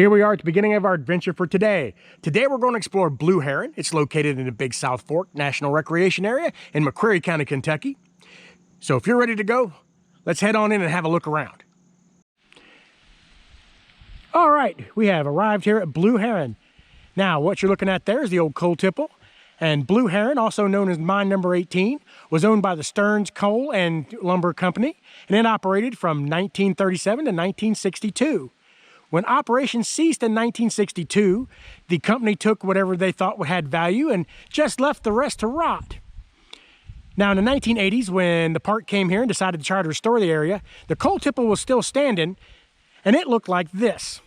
Here we are at the beginning of our adventure for today. Today we're going to explore Blue Heron. It's located in the Big South Fork National Recreation Area in McCreary County, Kentucky. So if you're ready to go, let's head on in and have a look around. All right, we have arrived here at Blue Heron. Now, what you're looking at there is the old coal tipple. And Blue Heron, also known as Mine Number 18, was owned by the Stearns Coal and Lumber Company, and it operated from 1937 to 1962. When operations ceased in 1962, the company took whatever they thought had value and just left the rest to rot. Now, in the 1980s, when the park came here and decided to try to restore the area, the coal tipple was still standing, and it looked like this.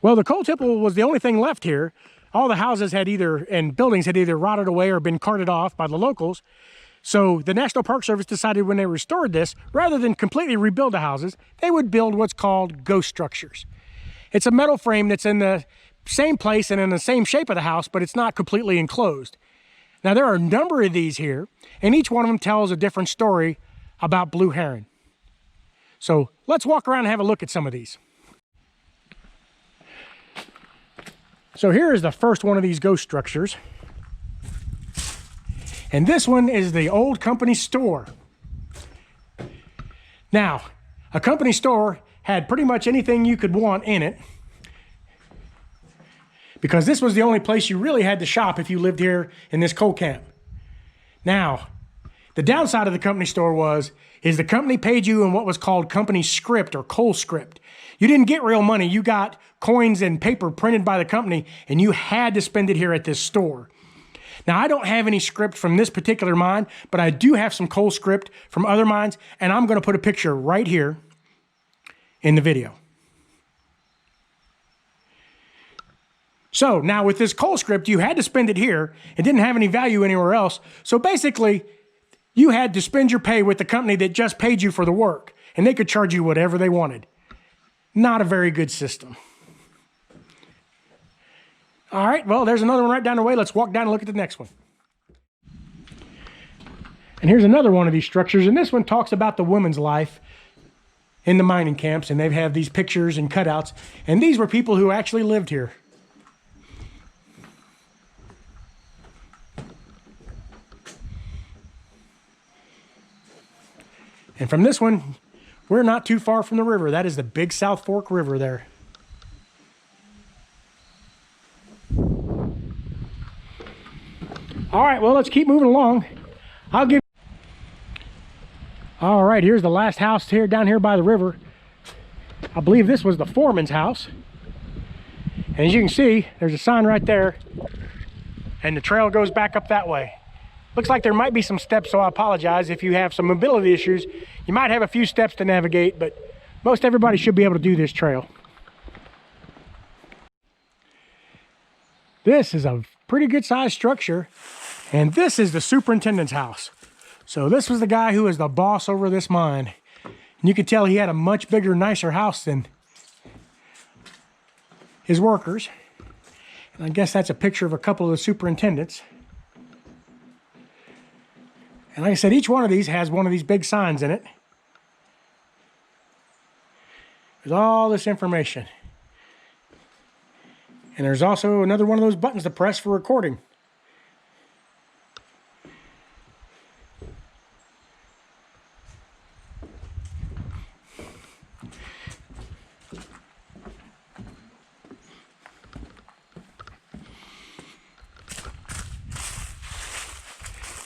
Well, the coal tipple was the only thing left here. All the houses and buildings had either rotted away or been carted off by the locals. So the National Park Service decided when they restored this, rather than completely rebuild the houses, they would build what's called ghost structures. It's a metal frame that's in the same place and in the same shape of the house, but it's not completely enclosed. Now, there are a number of these here, and each one of them tells a different story about Blue Heron. So let's walk around and have a look at some of these. So here is the first one of these ghost structures. And this one is the old company store. Now, a company store had pretty much anything you could want in it, because this was the only place you really had to shop if you lived here in this coal camp. Now, the downside of the company store is the company paid you in what was called company script or coal script. You didn't get real money. You got coins and paper printed by the company, and you had to spend it here at this store. Now, I don't have any script from this particular mine, but I do have some coal script from other mines, and I'm going to put a picture right here in the video. So now with this coal script, you had to spend it here. It didn't have any value anywhere else. So basically, you had to spend your pay with the company that just paid you for the work, and they could charge you whatever they wanted. Not a very good system. All right, well, there's another one right down the way. Let's walk down and look at the next one. And here's another one of these structures, and this one talks about the women's life in the mining camps, and they have these pictures and cutouts, and these were people who actually lived here. And from this one, we're not too far from the river. That is the Big South Fork River there. All right, well, let's keep moving along. All right, here's the last house here down here by the river. I believe this was the foreman's house. And as you can see, there's a sign right there, and the trail goes back up that way. Looks like there might be some steps, so I apologize if you have some mobility issues. You might have a few steps to navigate, but most everybody should be able to do this trail. This is a pretty good sized structure, and this is the superintendent's house. So this was the guy who was the boss over this mine. And you could tell he had a much bigger, nicer house than his workers. And I guess that's a picture of a couple of the superintendents. And like I said, each one of these has one of these big signs in it. There's all this information. And there's also another one of those buttons to press for recording.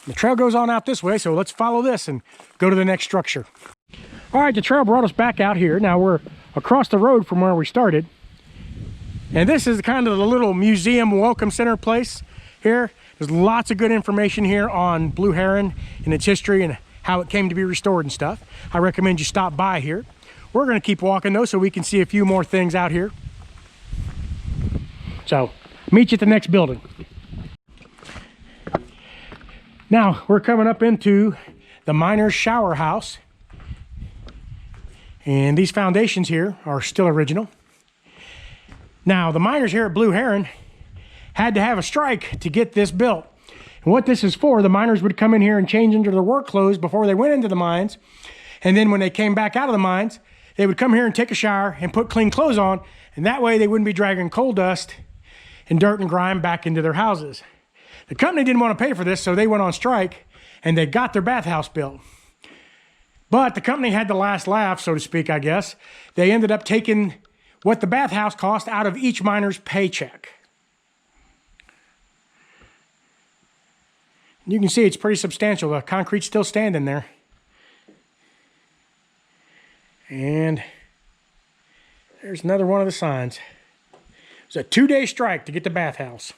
The trail goes on out this way, so let's follow this and go to the next structure. All right, the trail brought us back out here. Now we're across the road from where we started. And this is kind of the little museum welcome center place here. There's lots of good information here on Blue Heron and its history and how it came to be restored and stuff. I recommend you stop by here. We're going to keep walking though so we can see a few more things out here. So, meet you at the next building. Now, we're coming up into the miner's shower house. And these foundations here are still original. Now, the miners here at Blue Heron had to have a strike to get this built. And what this is for, the miners would come in here and change into their work clothes before they went into the mines. And then when they came back out of the mines, they would come here and take a shower and put clean clothes on, and that way they wouldn't be dragging coal dust and dirt and grime back into their houses. The company didn't want to pay for this, so they went on strike, and they got their bathhouse built. But the company had the last laugh, so to speak, I guess. They ended up taking what the bathhouse cost out of each miner's paycheck. You can see it's pretty substantial. The concrete's still standing there. And there's another one of the signs. It's a 2-day strike to get the bathhouse.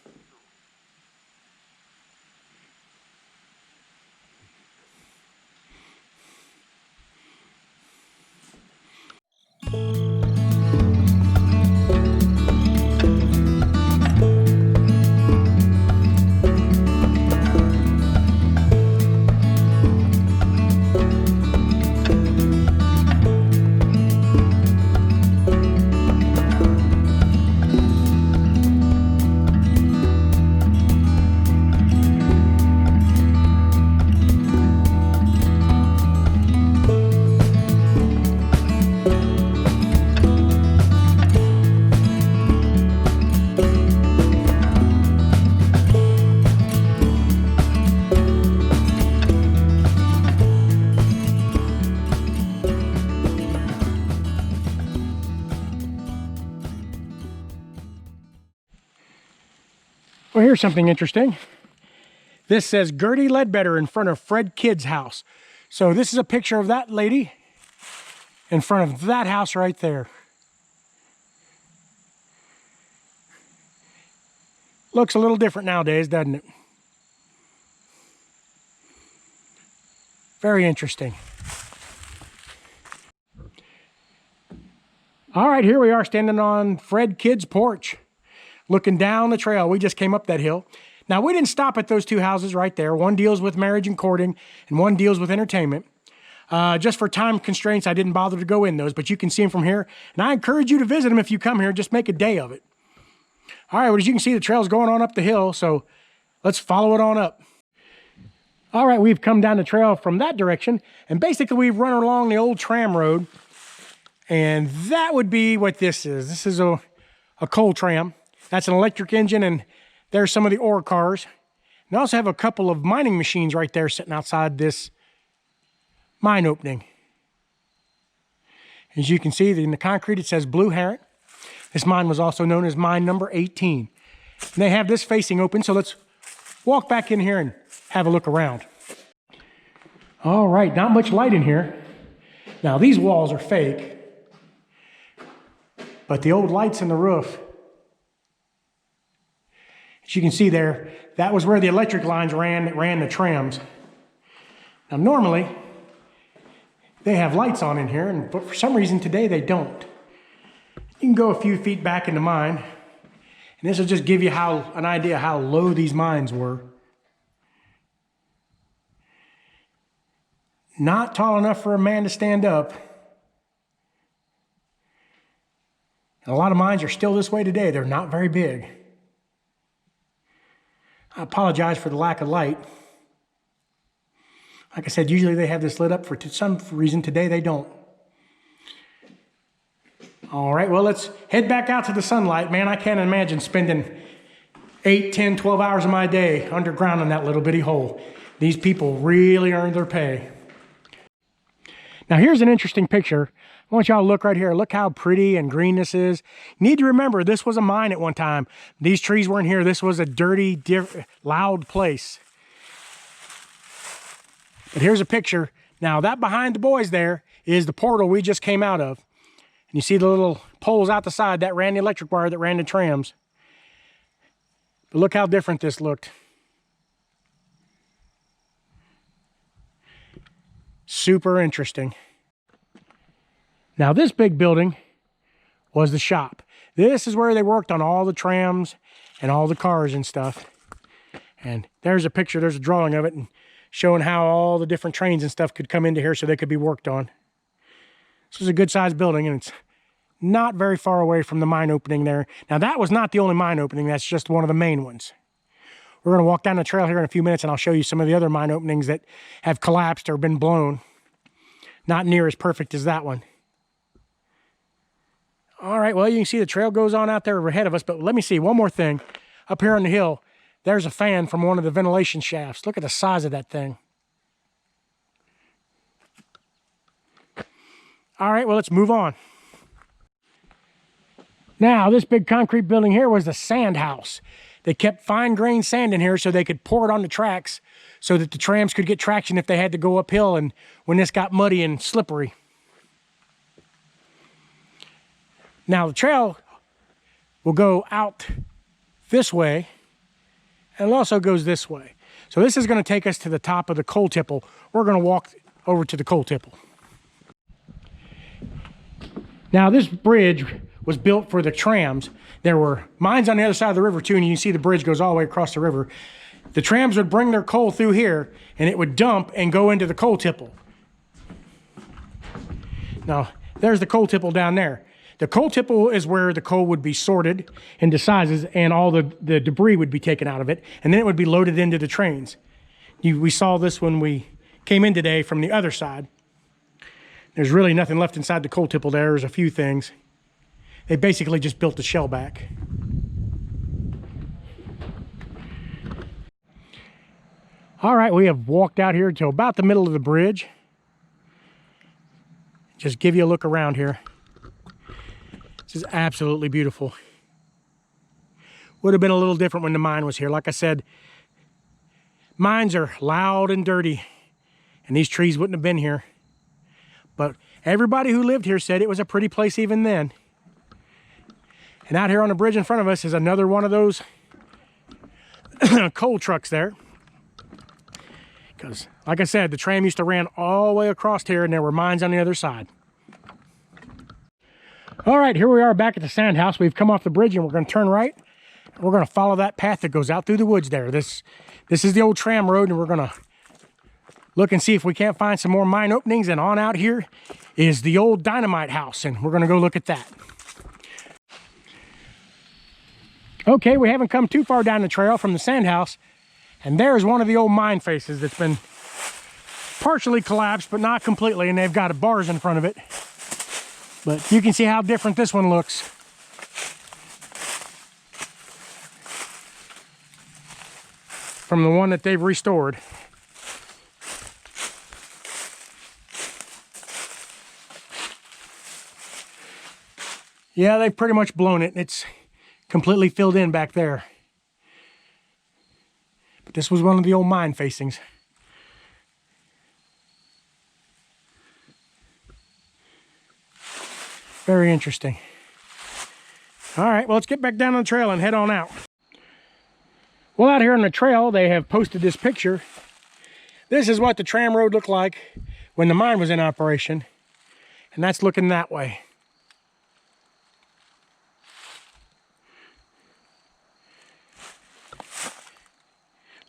Well, here's something interesting. This says Gertie Ledbetter in front of Fred Kidd's house. So this is a picture of that lady in front of that house right there. Looks a little different nowadays, doesn't it? Very interesting. All right, here we are standing on Fred Kidd's porch, looking down the trail. We just came up that hill. Now, we didn't stop at those two houses right there. One deals with marriage and courting, and one deals with entertainment. Just for time constraints, I didn't bother to go in those, but you can see them from here. And I encourage you to visit them if you come here. Just make a day of it. All right, well, as you can see, the trail's going on up the hill, so let's follow it on up. All right, we've come down the trail from that direction, and basically we've run along the old tram road, and that would be what this is. This is a coal tram. That's an electric engine, and there's some of the ore cars. And I also have a couple of mining machines right there sitting outside this mine opening. As you can see, in the concrete, it says Blue Heron. This mine was also known as mine number 18. And they have this facing open, so let's walk back in here and have a look around. All right, not much light in here. Now, these walls are fake, but the old lights in the roof, as you can see there, that was where the electric lines ran that ran the trams. Now, normally, they have lights on in here, but for some reason today they don't. You can go a few feet back in the mine, and this will just give you an idea how low these mines were. Not tall enough for a man to stand up. And a lot of mines are still this way today. They're not very big. I apologize for the lack of light. Like I said, usually they have this lit up for some reason. Today they don't. All right, well, let's head back out to the sunlight. Man, I can't imagine spending 8, 10, 12 hours of my day underground in that little bitty hole. These people really earned their pay. Now, here's an interesting picture. I want y'all to look right here. Look how pretty and green this is. You need to remember, this was a mine at one time. These trees weren't here. This was a dirty, loud place. But here's a picture. Now, that behind the boys there is the portal we just came out of. And you see the little poles out the side that ran the electric wire that ran the trams. But look how different this looked. Super interesting. Now, this big building was the shop. This is where they worked on all the trams and all the cars and stuff. And there's a picture, there's a drawing of it, and showing how all the different trains and stuff could come into here so they could be worked on. This was a good sized building, and it's not very far away from the mine opening there. Now, that was not the only mine opening. That's just one of the main ones. We're going to walk down the trail here in a few minutes, and I'll show you some of the other mine openings that have collapsed or been blown. not near as perfect as that one. All right, well, you can see the trail goes on out there ahead of us, but let me see one more thing. Up here on the hill, there's a fan from one of the ventilation shafts. Look at the size of that thing. All right, well, let's move on. Now, this big concrete building here was the sand house. They kept fine-grained sand in here so they could pour it on the tracks so that the trams could get traction if they had to go uphill and when this got muddy and slippery. Now, the trail will go out this way, and it also goes this way. So this is going to take us to the top of the coal tipple. We're going to walk over to the coal tipple. Now, this bridge was built for the trams. There were mines on the other side of the river too, and you can see the bridge goes all the way across the river. The trams would bring their coal through here, and it would dump and go into the coal tipple. Now, there's the coal tipple down there. The coal tipple is where the coal would be sorted into sizes, and all the debris would be taken out of it, and then it would be loaded into the trains. We saw this when we came in today from the other side. There's really nothing left inside the coal tipple there. There's a few things. They basically just built the shell back. All right, we have walked out here to about the middle of the bridge. Just give you a look around here. This is absolutely beautiful. Would have been a little different when the mine was here. Like I said, mines are loud and dirty, and these trees wouldn't have been here. But everybody who lived here said it was a pretty place even then. And out here on the bridge in front of us is another one of those coal trucks there. Because, like I said, the tram used to run all the way across here, and there were mines on the other side. All right, here we are back at the sand house. We've come off the bridge, and we're going to turn right. We're going to follow that path that goes out through the woods there. This is the old tram road, and we're going to look and see if we can't find some more mine openings. And on out here is the old dynamite house, and we're going to go look at that. Okay, we haven't come too far down the trail from the sand house, and there's one of the old mine faces that's been partially collapsed, but not completely, and they've got bars in front of it. But you can see how different this one looks. From the one that they've restored. Yeah, they've pretty much blown it. It's completely filled in back there. But this was one of the old mine facings. Very interesting. All right, well, let's get back down on the trail and head on out. Well, out here on the trail, they have posted this picture. This is what the tram road looked like when the mine was in operation. And that's looking that way.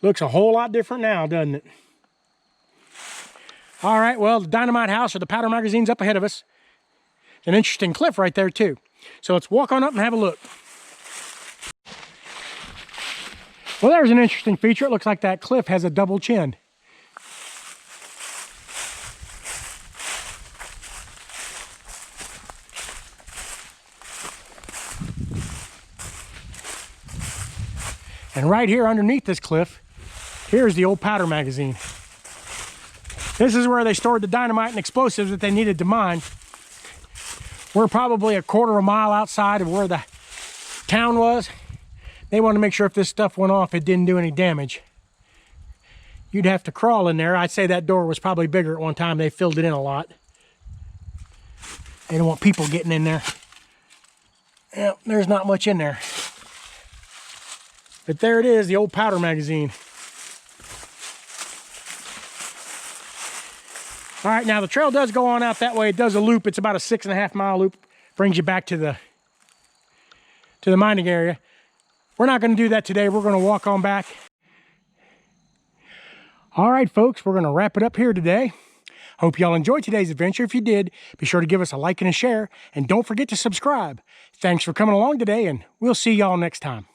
Looks a whole lot different now, doesn't it? All right, well, the dynamite house or the powder magazine's up ahead of us. An interesting cliff right there too. So let's walk on up and have a look. Well, there's an interesting feature. It looks like that cliff has a double chin. And right here underneath this cliff, here's the old powder magazine. This is where they stored the dynamite and explosives that they needed to mine. We're probably a quarter of a mile outside of where the town was. They wanted to make sure if this stuff went off, it didn't do any damage. You'd have to crawl in there. I'd say that door was probably bigger at one time. They filled it in a lot. They don't want people getting in there. Yep, there's not much in there. But there it is, the old powder magazine. All right, now the trail does go on out that way. It does a loop. It's about a 6.5 mile loop. Brings you back to the mining area. We're not going to do that today. We're going to walk on back. All right, folks, we're going to wrap it up here today. Hope y'all enjoyed today's adventure. If you did, be sure to give us a like and a share. And don't forget to subscribe. Thanks for coming along today, and we'll see y'all next time.